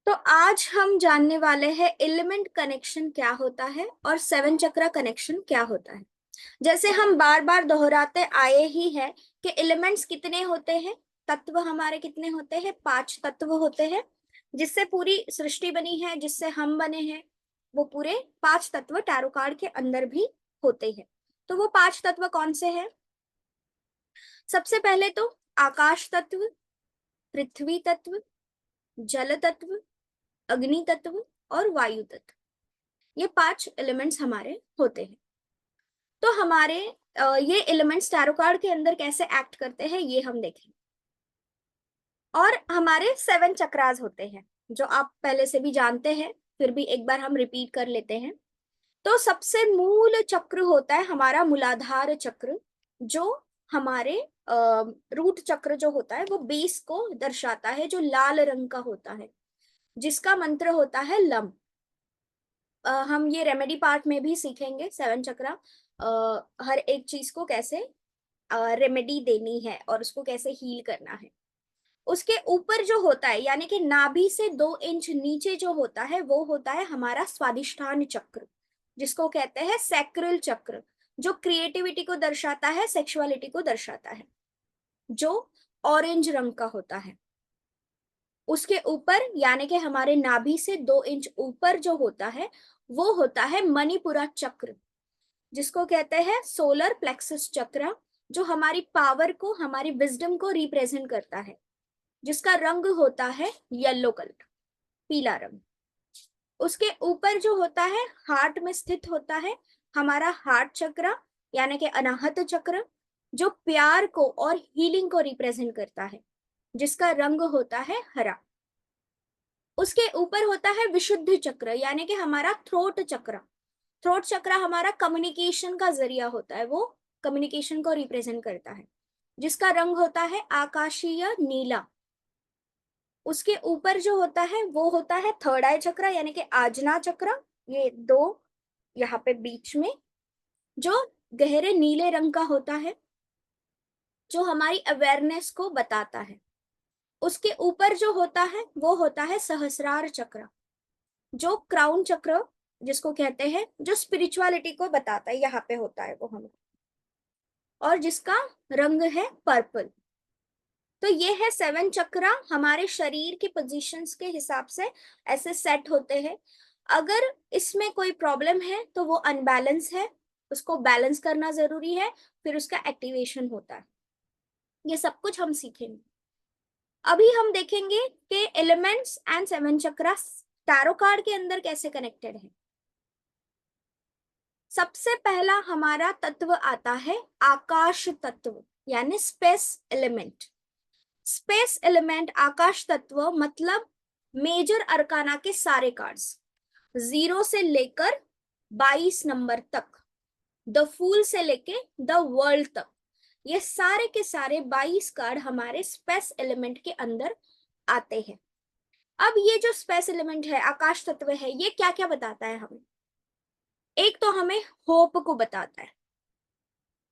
तो आज हम जानने वाले हैं एलिमेंट कनेक्शन क्या होता है और सेवन चक्रा कनेक्शन क्या होता है। जैसे हम बार बार दोहराते आए ही हैं कि एलिमेंट्स कितने होते हैं, तत्व हमारे कितने होते हैं, पांच तत्व होते हैं जिससे पूरी सृष्टि बनी है, जिससे हम बने हैं। वो पूरे पांच तत्व टैरो कार्ड के अंदर भी होते हैं। तो वो पांच तत्व कौन से हैं? सबसे पहले तो आकाश तत्व, पृथ्वी तत्व, जल तत्व, अग्नि तत्व और वायु तत्व। ये पांच एलिमेंट्स हमारे होते हैं। तो हमारे ये एलिमेंट्स टैरो कार्ड के अंदर कैसे एक्ट करते हैं ये हम देखें। और हमारे सेवन चक्रास होते हैं जो आप पहले से भी जानते हैं, फिर भी एक बार हम रिपीट कर लेते हैं। तो सबसे मूल चक्र होता है हमारा मूलाधार चक्र, जो हमारे रूट चक्र जो होता है वो बेस को दर्शाता है, जो लाल रंग का होता है, जिसका मंत्र होता है लम। हम ये रेमेडी पार्ट में भी सीखेंगे सेवन चक्रा, हर एक चीज को कैसे रेमेडी देनी है और उसको कैसे हील करना है। उसके ऊपर जो होता है यानी कि नाभि से 2 इंच नीचे जो होता है वो होता है हमारा स्वादिष्ठान चक्र, जिसको कहते हैं सैक्रल चक्र, जो क्रिएटिविटी को दर्शाता है, सेक्सुअलिटी को दर्शाता है, जो ऑरेंज रंग का होता है। उसके ऊपर यानी कि हमारे नाभि से 2 इंच ऊपर जो होता है वो होता है मणिपुरा चक्र, जिसको कहते हैं सोलर प्लेक्सस चक्र, जो हमारी पावर को, हमारी विजडम को रिप्रेजेंट करता है, जिसका रंग होता है येलो कलर, पीला रंग। उसके ऊपर जो होता है हार्ट में स्थित होता है हमारा हार्ट चक्र यानी कि अनाहत चक्र, जो प्यार को और हीलिंग को रिप्रेजेंट करता है, जिसका रंग होता है हरा। उसके ऊपर होता है विशुद्ध चक्र यानी कि हमारा थ्रोट चक्र। थ्रोट चक्र हमारा कम्युनिकेशन का जरिया होता है, वो कम्युनिकेशन को रिप्रेजेंट करता है, जिसका रंग होता है आकाशीय नीला। उसके ऊपर जो होता है वो होता है थर्ड आई चक्र यानी कि आजना चक्र, ये दो यहाँ पे बीच में, जो गहरे नीले रंग का होता है, जो हमारी अवेयरनेस को बताता है। उसके ऊपर जो होता है वो होता है सहस्रार चक्र, जो क्राउन चक्र जिसको कहते हैं, जो स्पिरिचुअलिटी को बताता है, यहाँ पे होता है वो हमें, और जिसका रंग है पर्पल। तो ये है सेवन चक्रा, हमारे शरीर की पोजीशंस के हिसाब से ऐसे सेट होते हैं। अगर इसमें कोई प्रॉब्लम है तो वो अनबैलेंस है, उसको बैलेंस करना जरूरी है, फिर उसका एक्टिवेशन होता है। ये सब कुछ हम सीखेंगे। अभी हम देखेंगे कि elements and seven chakra tarot card के अंदर कैसे कनेक्टेड है। सबसे पहला हमारा तत्व आता है आकाश तत्व यानी स्पेस एलिमेंट। स्पेस एलिमेंट आकाश तत्व मतलब मेजर अरकाना के सारे कार्ड्स, 0 से लेकर 22 नंबर तक, द फूल से लेके द वर्ल्ड तक, ये सारे के सारे 22 कार्ड हमारे स्पेस एलिमेंट के अंदर आते हैं। अब ये जो स्पेस एलिमेंट है, आकाश तत्व है, ये क्या क्या बताता है हमें? एक तो हमें होप को बताता है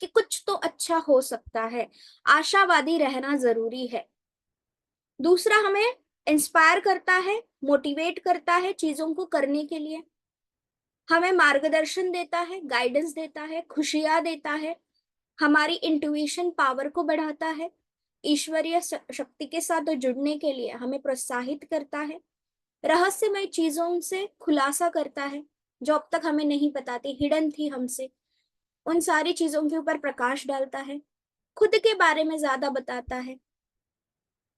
कि कुछ तो अच्छा हो सकता है, आशावादी रहना जरूरी है। दूसरा, हमें इंस्पायर करता है, मोटिवेट करता है चीजों को करने के लिए, हमें मार्गदर्शन देता है, गाइडेंस देता है, खुशियां देता है, हमारी इंट्यूशन पावर को बढ़ाता है, ईश्वरीय शक्ति के साथ जुड़ने के लिए हमें प्रोत्साहित करता है, रहस्यमय चीजों से खुलासा करता है जो अब तक हमें नहीं पता थी, हिडन थी हमसे, उन सारी चीजों के ऊपर प्रकाश डालता है, खुद के बारे में ज्यादा बताता है,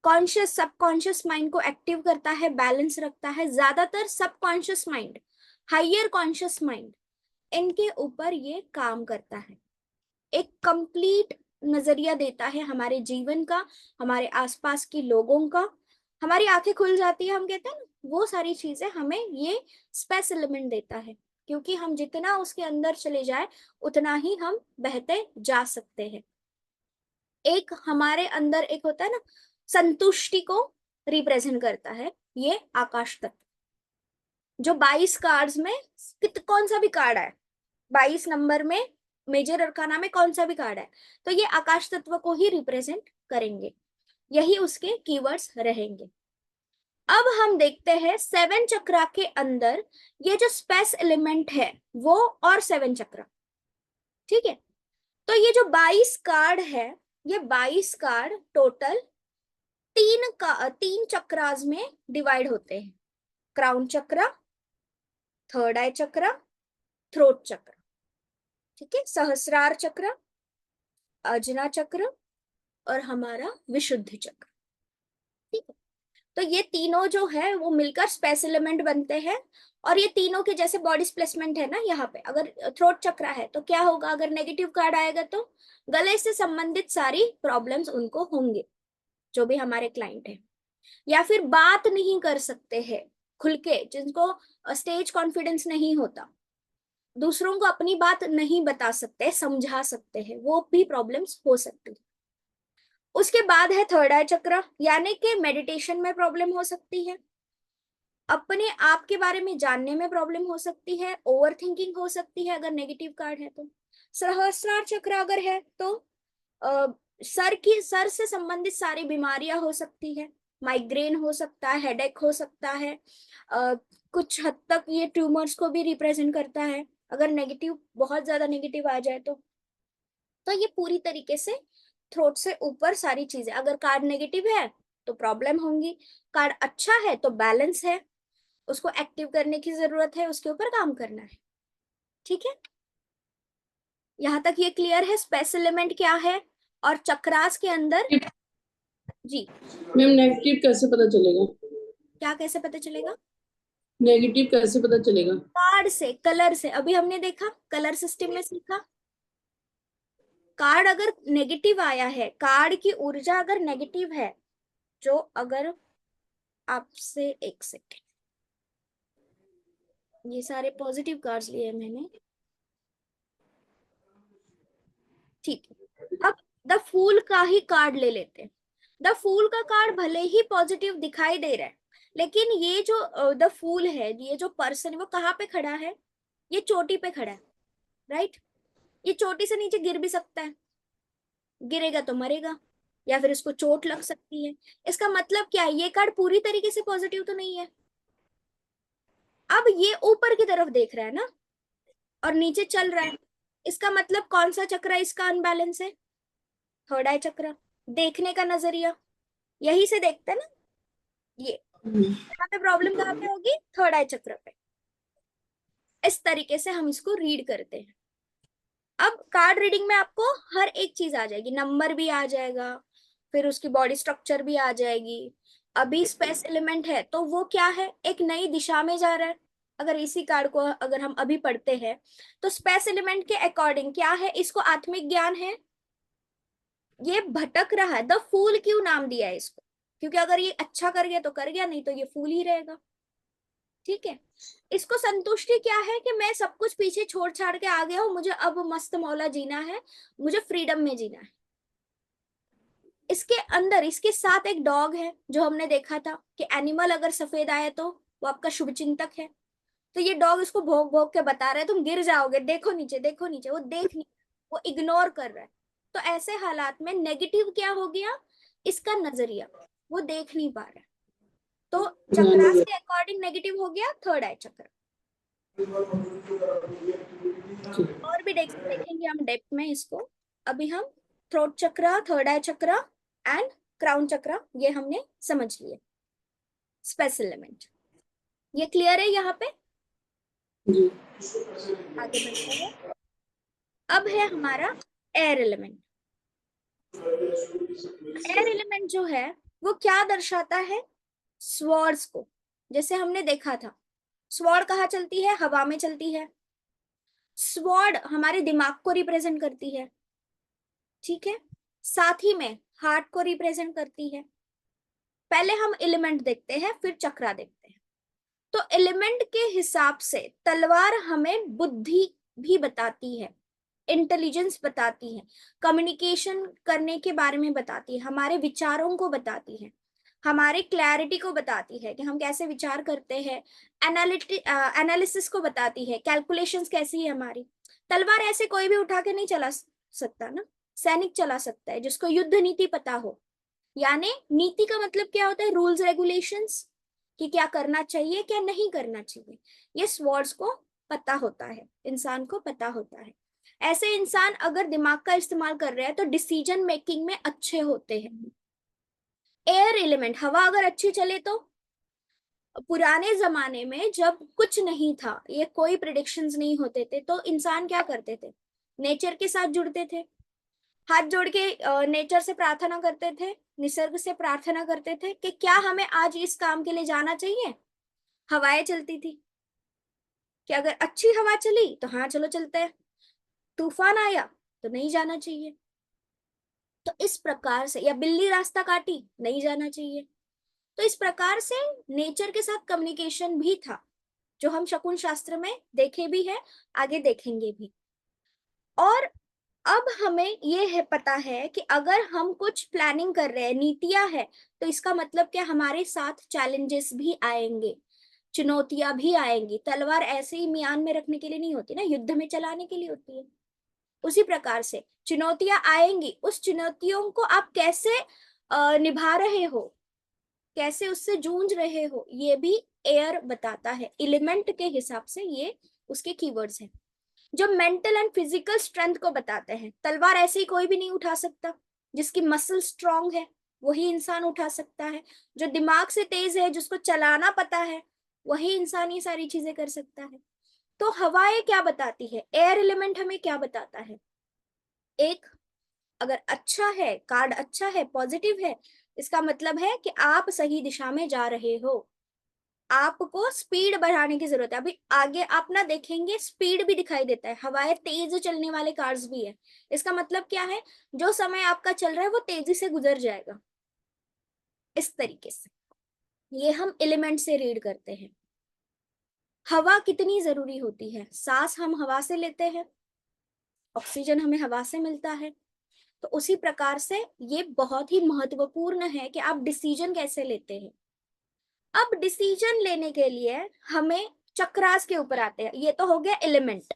कॉन्शियस सबकॉन्शियस माइंड को एक्टिव करता है, बैलेंस रखता है। ज्यादातर subconscious mind, higher conscious mind, इनके ऊपर ये काम करता है, एक कंप्लीट नजरिया देता है हमारे जीवन का, हमारे आसपास के लोगों का। हमारी आंखें खुल जाती है, हम कहते हैं ना, वो सारी चीजें हमें ये स्पेस एलिमेंट देता है, क्योंकि हम जितना उसके अंदर चले जाए उतना ही हम बहते जा सकते हैं। एक हमारे अंदर एक होता है ना, संतुष्टि को रिप्रेजेंट करता है ये आकाश तत्व, जो 22 कार्ड्स में कौन सा भी कार्ड है, 22 नंबर में मेजर अरकाना में कौन सा भी कार्ड है, तो ये आकाश तत्व को ही रिप्रेजेंट करेंगे, यही उसके कीवर्ड्स रहेंगे। अब हम देखते हैं 7 चक्रा के अंदर ये जो स्पेस एलिमेंट है वो और 7 चक्रा। ठीक है, तो ये जो 22 कार्ड है, ये 22 कार्ड टोटल तीन चक्रास में डिवाइड होते हैं। क्राउन चक्रा, थर्ड आई चक्रा, थ्रोट चक्र, ठीक है, सहस्रार चक्र, अजना चक्र और हमारा विशुद्धि चक्र। ठीक है, तो ये तीनों जो है वो मिलकर स्पेस एलिमेंट बनते हैं। और ये तीनों के जैसे बॉडी प्लेसमेंट है ना, यहाँ पे अगर थ्रोट चक्रा है तो क्या होगा, अगर नेगेटिव कार्ड आएगा तो गले से संबंधित सारी प्रॉब्लम्स उनको होंगे, जो भी हमारे क्लाइंट है, या फिर बात नहीं कर सकते हैं खुल के, जिनको स्टेज कॉन्फिडेंस नहीं होता, दूसरों को अपनी बात नहीं बता सकते, समझा सकते हैं, वो भी प्रॉब्लम्स हो सकती है। उसके बाद है थर्ड आई चक्र, यानी कि मेडिटेशन में प्रॉब्लम हो सकती है, अपने आप के बारे में जानने में प्रॉब्लम हो सकती है, ओवर थिंकिंग हो सकती है अगर नेगेटिव कार्ड है तो। सहस्रार चक्र अगर है तो सर से संबंधित सारी बीमारियां हो सकती है, माइग्रेन हो सकता है, हेडेक हो सकता है, कुछ हद तक ये ट्यूमर्स को भी रिप्रेजेंट करता है अगर नेगेटिव, बहुत ज्यादा नेगेटिव आ जाए तो ये पूरी तरीके से थ्रोट से ऊपर सारी चीजें। अगर कार्ड नेगेटिव है तो प्रॉब्लम होंगी, कार्ड अच्छा है तो बैलेंस है, उसको एक्टिव करने की जरूरत है, उसके ऊपर काम करना है। ठीक है, यहाँ तक ये क्लियर है स्पेस एलिमेंट क्या है और चक्रास के अंदर। जी, मैम नेगेटिव कैसे पता चलेगा? क्या कैसे पता चलेगा? नेगेटिव कैसे पता चलेगा? कार्ड से, कलर से, अभी हमने देखा कलर सिस्टम में सीखा। कार्ड अगर नेगेटिव आया है, कार्ड की ऊर्जा अगर नेगेटिव है, जो अगर आपसे, एक सेकेंड, ये सारे पॉजिटिव कार्ड्स लिए मैंने, ठीक है, अब द फूल का ही कार्ड ले लेते हैं। द फूल का कार्ड भले ही पॉजिटिव दिखाई दे रहा है, लेकिन ये जो द फूल है, ये जो पर्सन है वो कहाँ पे खड़ा है, ये चोटी पे खड़ा है, राइट। ये चोटी से नीचे गिर भी सकता है, गिरेगा तो मरेगा, या फिर इसको चोट लग सकती है। इसका मतलब क्या है, ये कार्ड पूरी तरीके से पॉजिटिव तो नहीं है। अब ये ऊपर की तरफ देख रहा है ना और नीचे चल रहा है, इसका मतलब कौन सा चक्र इसका अनबैलेंस है? थर्ड आई चक्र। देखने का नजरिया, यही से देखते हैं ना, ये यहाँ पे प्रॉब्लम कहाँ पे होगी, थर्ड आई चक्र पे। इस तरीके से हम इसको रीड करते हैं। अब कार्ड रीडिंग में आपको हर एक चीज आ जाएगी, नंबर भी आ जाएगा, फिर उसकी बॉडी स्ट्रक्चर भी आ जाएगी। अभी स्पेस एलिमेंट है तो वो क्या है, एक नई दिशा में जा रहा है। अगर इसी कार्ड को अगर हम अभी पढ़ते हैं तो स्पेस एलिमेंट के अकॉर्डिंग क्या है, इसको आत्मिक ज्ञान है, ये भटक रहा है। द फूल क्यों नाम दिया है इसको, क्योंकि अगर ये अच्छा कर गया तो कर गया, नहीं तो ये फूल ही रहेगा। ठीक है, इसको संतुष्टि क्या है कि मैं सब कुछ पीछे छोड़ छाड़ के आ गया हूं, मुझे अब मस्त मौला जीना है, मुझे फ्रीडम में जीना है। इसके अंदर इसके साथ एक डॉग है, जो हमने देखा था कि एनिमल अगर सफेद आए तो वो आपका शुभ चिंतक है। तो ये डॉग इसको भोग भोग के बता रहा है तुम गिर जाओगे, देखो नीचे देखो नीचे, वो देख नहीं, वो इग्नोर कर रहा है। तो ऐसे हालात में नेगेटिव क्या हो गया, इसका नजरिया, वो देख नहीं पा रहा है। तो चक्रास के अकॉर्डिंग नेगेटिव हो गया थर्ड आई चक्र। और भी देखेंगे हम डेप्थ में इसको। अभी हम थ्रोट चक्र, थर्ड आई चक्र एंड क्राउन चक्र ये हमने समझ लिए। स्पेस एलिमेंट ये क्लियर है यहाँ पे, जी। आगे बढ़ते हैं। अब है हमारा एयर एलिमेंट। एयर एलिमेंट जो है वो क्या दर्शाता है, स्वॉर्ड्स को। जैसे हमने देखा था, स्वॉर्ड कहाँ चलती है, हवा में चलती है। स्वॉर्ड हमारे दिमाग को रिप्रेजेंट करती है, ठीक है, साथ ही में हार्ट को रिप्रेजेंट करती है। पहले हम एलिमेंट देखते हैं फिर चक्रा देखते हैं। तो एलिमेंट के हिसाब से तलवार हमें बुद्धि भी बताती है, इंटेलिजेंस बताती है, कम्युनिकेशन करने के बारे में बताती है, हमारे विचारों को बताती है, हमारे क्लैरिटी को बताती है कि हम कैसे विचार करते हैं, एनालिसिस को बताती है, कैलकुलेशंस कैसी है हमारी। तलवार ऐसे कोई भी उठा के नहीं चला सकता ना, सैनिक चला सकता है जिसको युद्ध नीति पता हो। यानी नीति का मतलब क्या होता है, रूल्स रेगुलेशंस, कि क्या करना चाहिए क्या नहीं करना चाहिए। ये स्वॉर्ड्स को पता होता है, इंसान को पता होता है। ऐसे इंसान अगर दिमाग का इस्तेमाल कर रहे हैं तो डिसीजन मेकिंग में अच्छे होते हैं। एयर एलिमेंट, हवा अगर अच्छी चले तो, पुराने जमाने में जब कुछ नहीं था, ये कोई प्रिडिक्शंस नहीं होते थे, तो इंसान क्या करते थे, नेचर के साथ जुड़ते थे, हाथ जोड़ के नेचर से प्रार्थना करते थे, निसर्ग से प्रार्थना करते थे कि क्या हमें आज इस काम के लिए जाना चाहिए। हवाएं चलती थी कि अगर अच्छी हवा चली तो हाँ चलो चलते हैं, तूफान आया तो नहीं जाना चाहिए। तो इस प्रकार से, या बिल्ली रास्ता काटी, नहीं जाना चाहिए। तो इस प्रकार से नेचर के साथ कम्युनिकेशन भी था, जो हम शकुन शास्त्र में देखे भी है, आगे देखेंगे भी। और अब हमें ये है पता है कि अगर हम कुछ प्लानिंग कर रहे हैं, नीतियां है, तो इसका मतलब क्या, हमारे साथ चैलेंजेस भी आएंगे, चुनौतियां भी आएंगी। तलवार ऐसे ही म्यान में रखने के लिए नहीं होती ना, युद्ध में चलाने के लिए होती है। उसी प्रकार से चुनौतियां आएंगी, उस चुनौतियों को आप कैसे निभा रहे हो, कैसे उससे जूझ रहे हो, ये भी एयर बताता है। एलिमेंट के हिसाब से ये उसके कीवर्ड्स हैं जो मेंटल एंड फिजिकल स्ट्रेंथ को बताते हैं। तलवार ऐसे ही कोई भी नहीं उठा सकता, जिसकी मसल स्ट्रांग है वही इंसान उठा सकता है, जो दिमाग से तेज है, जिसको चलाना पता है, वही इंसान ये सारी चीजें कर सकता है। तो हवाएं क्या बताती है, एयर एलिमेंट हमें क्या बताता है, एक, अगर अच्छा है, कार्ड अच्छा है, पॉजिटिव है, इसका मतलब है कि आप सही दिशा में जा रहे हो, आपको स्पीड बढ़ाने की जरूरत है। अभी आगे आप ना देखेंगे स्पीड भी दिखाई देता है, हवाएं तेज चलने वाले कार्स भी है। इसका मतलब क्या है, जो समय आपका चल रहा है वो तेजी से गुजर जाएगा। इस तरीके से ये हम एलिमेंट से रीड करते हैं। हवा कितनी जरूरी होती है, सांस हम हवा से लेते हैं, ऑक्सीजन हमें हवा से मिलता है। तो उसी प्रकार से ये बहुत ही महत्वपूर्ण है कि आप डिसीजन कैसे लेते हैं। अब डिसीजन लेने के लिए हमें चक्रास के ऊपर आते हैं, ये तो हो गया एलिमेंट।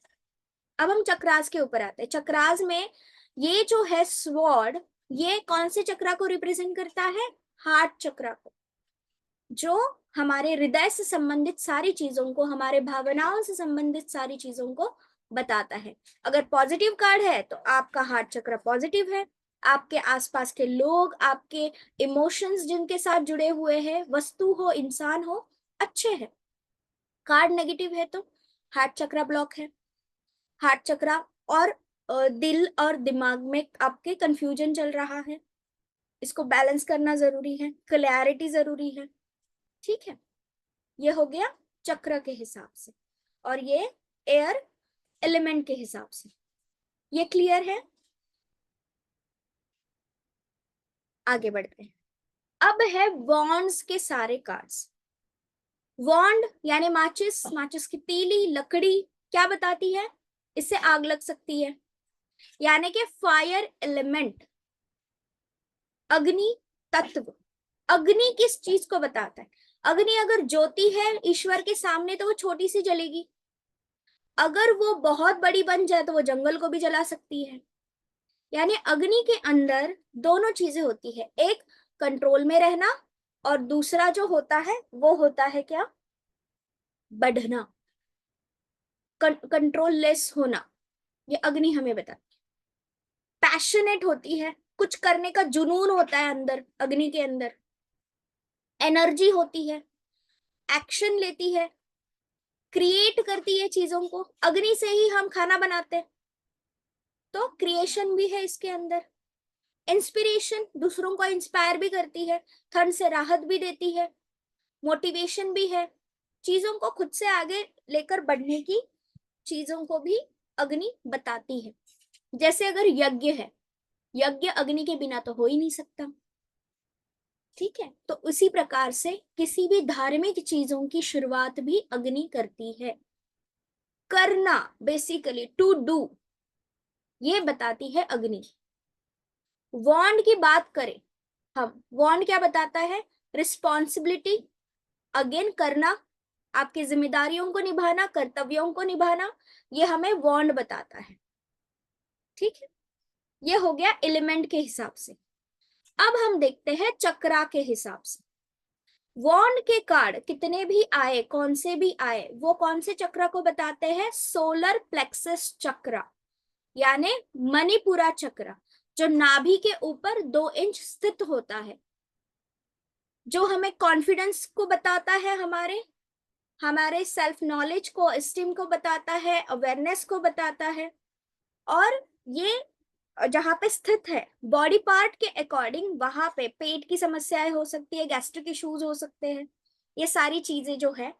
अब हम चक्रास के ऊपर आते हैं। चक्रास में ये जो है स्वॉर्ड, ये कौन से चक्रा को रिप्रेजेंट करता है, हार्ट चक्रा को, जो हमारे हृदय से संबंधित सारी चीजों को, हमारे भावनाओं से संबंधित सारी चीजों को बताता है। अगर पॉजिटिव कार्ड है तो आपका हार्ट चक्र पॉजिटिव है, आपके आसपास के लोग, आपके इमोशंस जिनके साथ जुड़े हुए हैं, वस्तु हो इंसान हो, अच्छे हैं। कार्ड नेगेटिव है तो हार्ट चक्र ब्लॉक है। हार्ट चक्र और दिल और दिमाग में आपके कंफ्यूजन चल रहा है, इसको बैलेंस करना जरूरी है, क्लैरिटी जरूरी है। ठीक है, ये हो गया चक्र के हिसाब से, और ये एयर एलिमेंट के हिसाब से। ये क्लियर है, आगे बढ़ते हैं। अब है वॉन्ड्स के सारे कार्ड्स। वॉन्ड यानी माचिस, माचिस की तीली, लकड़ी, क्या बताती है, इससे आग लग सकती है, यानी कि फायर एलिमेंट, अग्नि तत्व। अग्नि किस चीज को बताता है, अग्नि अगर ज्योति है ईश्वर के सामने तो वो छोटी सी जलेगी, अगर वो बहुत बड़ी बन जाए तो वो जंगल को भी जला सकती है। यानी अग्नि के अंदर दोनों चीजें होती है, एक कंट्रोल में रहना, और दूसरा जो होता है वो होता है क्या, बढ़ना, कंट्रोल लेस होना। ये अग्नि हमें बताती है। पैशनेट होती है, कुछ करने का जुनून होता है अंदर, अग्नि के अंदर एनर्जी होती है, एक्शन लेती है, क्रिएट करती है चीजों को। अग्नि से ही हम खाना बनाते हैं, तो क्रिएशन भी है इसके अंदर। इंस्पिरेशन, दूसरों को इंस्पायर भी करती है, ठंड से राहत भी देती है, मोटिवेशन भी है, चीजों को खुद से आगे लेकर बढ़ने की चीजों को भी अग्नि बताती है। जैसे अगर यज्ञ है, यज्ञ अग्नि के बिना तो हो ही नहीं सकता। ठीक है, तो उसी प्रकार से किसी भी धार्मिक चीजों की शुरुआत भी अग्नि करती है। करना, बेसिकली टू डू, ये बताती है अग्नि। वॉन्ड की बात करें हम, वॉन्ड क्या बताता है, रिस्पॉन्सिबिलिटी, अगेन करना, आपकी जिम्मेदारियों को निभाना, कर्तव्यों को निभाना, ये हमें वॉन्ड बताता है। ठीक है, ये हो गया एलिमेंट के हिसाब से। अब हम देखते हैं चक्रा के हिसाब से। वॉन्ड के कार्ड कितने भी आए, कौन से भी आए, वो कौन से चक्र को बताते हैं? सोलर प्लेक्सस चक्र, यानी मणिपुरा चक्र, जो नाभि के ऊपर 2 इंच स्थित होता है, जो हमें कॉन्फिडेंस को बताता है, हमारे हमारे सेल्फ नॉलेज को, एस्टीम को बताता है, अवेयरनेस को बताता है। और ये जहाँ पे स्थित है बॉडी पार्ट के अकॉर्डिंग, वहां पे पेट की समस्याएं हो सकती है, गैस्ट्रिक इश्यूज हो सकते हैं, ये सारी चीजें जो है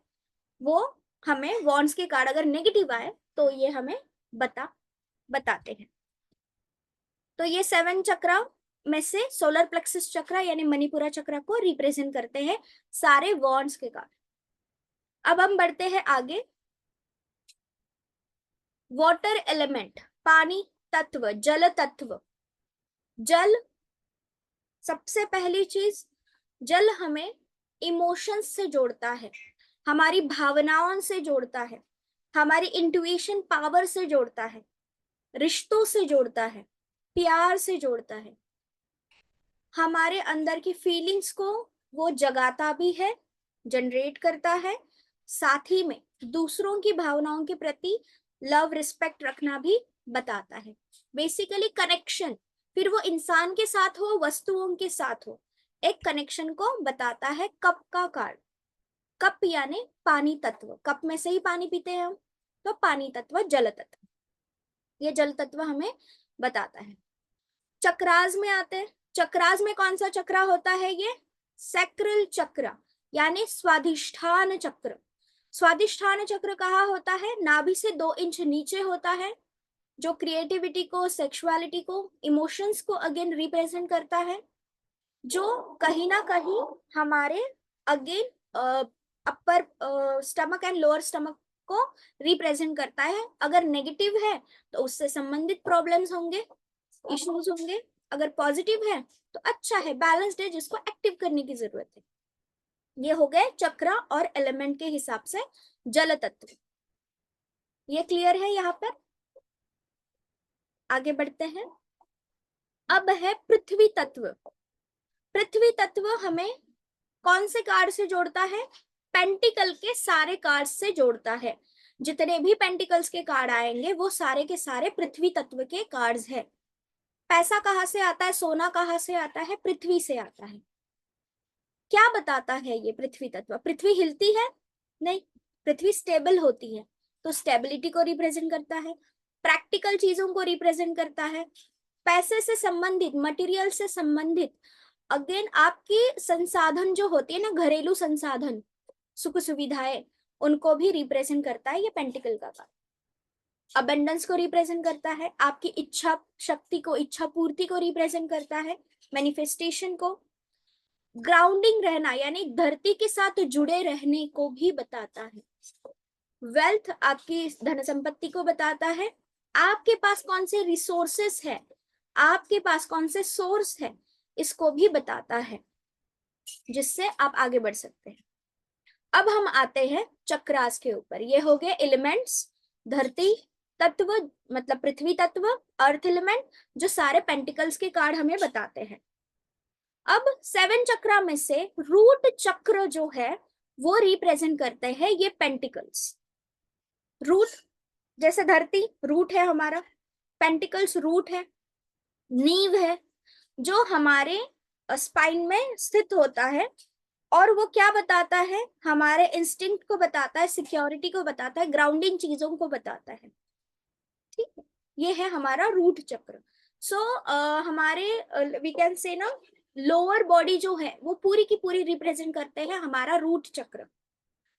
वो हमें वॉन्ड्स के कार्ड अगर नेगेटिव आए तो ये हमें बताते हैं। तो ये 7 चक्र में से सोलर प्लेक्सस चक्र यानी मणिपुरा चक्र को रिप्रेजेंट करते हैं सारे वॉन्ड्स के कार्ड। अब हम बढ़ते हैं आगे। वाटर एलिमेंट, पानी तत्व, जल तत्व। जल, सबसे पहली चीज, जल हमें इमोशंस से जोड़ता है, हमारी भावनाओं से जोड़ता है, हमारी इंट्यूशन पावर से जोड़ता है, रिश्तों से जोड़ता है, प्यार से जोड़ता है, हमारे अंदर की फीलिंग्स को वो जगाता भी है, जनरेट करता है, साथ ही में दूसरों की भावनाओं के प्रति लव रिस्पेक्ट रखना भी बताता है। बेसिकली कनेक्शन, फिर वो इंसान के साथ हो, वस्तुओं के साथ हो, एक कनेक्शन को बताता है कप का कार्ड। कप यानी पानी तत्व, कप में से ही पानी पीते हैं हम, तो पानी तत्व, जल तत्व, ये जल तत्व हमें बताता है। चक्रास में आते हैं। चक्रास में कौन सा चक्र होता है? ये सैक्रल चक्र यानी स्वादिष्ठान चक्र। स्वादिष्ठान चक्र कहाँ होता है? नाभि से 2 इंच नीचे होता है, जो क्रिएटिविटी को, सेक्सुअलिटी को, इमोशंस को अगेन रिप्रेजेंट करता है, जो कहीं ना कहीं हमारे again upper stomach and lower stomach को रिप्रेजेंट करता है। अगर नेगेटिव है तो उससे संबंधित प्रॉब्लम्स होंगे, इश्यूज होंगे। अगर पॉजिटिव है तो अच्छा है, बैलेंस्ड है, जिसको एक्टिव करने की जरूरत है। ये हो गए चक्र और एलिमेंट के हिसाब से जल तत्व। ये क्लियर है यहाँ पर? आगे बढ़ते हैं। अब है पृथ्वी तत्व। पृथ्वी तत्व हमें कौन से कार्ड से जोड़ता है? पेंटिकल के सारे कार्ड से जोड़ता है। जितने भी पेंटिकल्स के कार्ड आएंगे वो सारे के सारे पृथ्वी तत्व के कार्ड्स है। पैसा कहाँ से आता है, सोना कहाँ से आता है? पृथ्वी से आता है। क्या बताता है ये पृथ्वी तत्व? पृथ्वी हिलती है? नहीं, पृथ्वी स्टेबल होती है, तो स्टेबिलिटी को रिप्रेजेंट करता है, प्रैक्टिकल चीजों को रिप्रेजेंट करता है, पैसे से संबंधित, मटेरियल से संबंधित, अगेन आपकी संसाधन जो होती है ना, घरेलू संसाधन, सुख सुविधाएं, उनको भी रिप्रेजेंट करता है ये पेंटिकल का कार्ड। अबेंडेंस को रिप्रेजेंट करता है, आपकी इच्छा शक्ति को, इच्छा पूर्ति को रिप्रेजेंट करता है, मैनिफेस्टेशन को, ग्राउंडिंग रहना यानी धरती के साथ जुड़े रहने को भी बताता है, वेल्थ आपकी धन संपत्ति को बताता है, आपके पास कौन से रिसोर्सेस है, आपके पास कौन से सोर्स है, इसको भी बताता है, जिससे आप आगे बढ़ सकते हैं। अब हम आते हैं चक्रास के ऊपर। ये हो गए एलिमेंट्स, धरती तत्व मतलब पृथ्वी तत्व, अर्थ एलिमेंट, जो सारे पेंटिकल्स के कार्ड हमें बताते हैं। अब 7 चक्र में से रूट चक्र जो है वो रिप्रेजेंट करते हैं ये पेंटिकल्स। रूट, जैसे धरती रूट है हमारा, पेंटिकल्स रूट है, नींव है, जो हमारे स्पाइन में स्थित होता है, और वो क्या बताता है? हमारे इंस्टिंक्ट को बताता है, सिक्योरिटी को बताता है, ग्राउंडिंग चीजों को बताता है। ठीक है, ये है हमारा रूट चक्र। सो हमारे वी कैन से ना, लोअर बॉडी जो है वो पूरी की पूरी रिप्रेजेंट करते हैं हमारा रूट चक्र।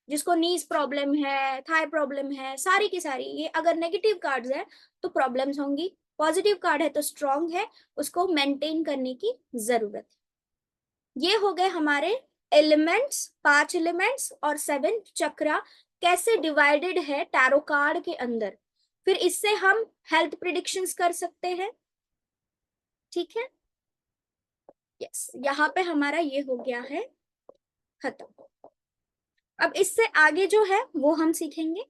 जिसको नीज प्रॉब्लम है, थाई प्रॉब्लम है, सारी की सारी, ये अगर नेगेटिव कार्ड्स है तो प्रॉब्लम्स होंगी, पॉजिटिव कार्ड है तो स्ट्रांग है, उसको मेंटेन करने की जरूरत है। ये हो गए हमारे एलिमेंट्स, 5 एलिमेंट्स और 7 चक्रा कैसे डिवाइडेड है टैरो कार्ड के अंदर। फिर इससे हम हेल्थ प्रिडिक्शंस कर सकते हैं। ठीक है, यस, यहाँ पे हमारा ये हो गया है खत्म। अब इससे आगे जो है वो हम सीखेंगे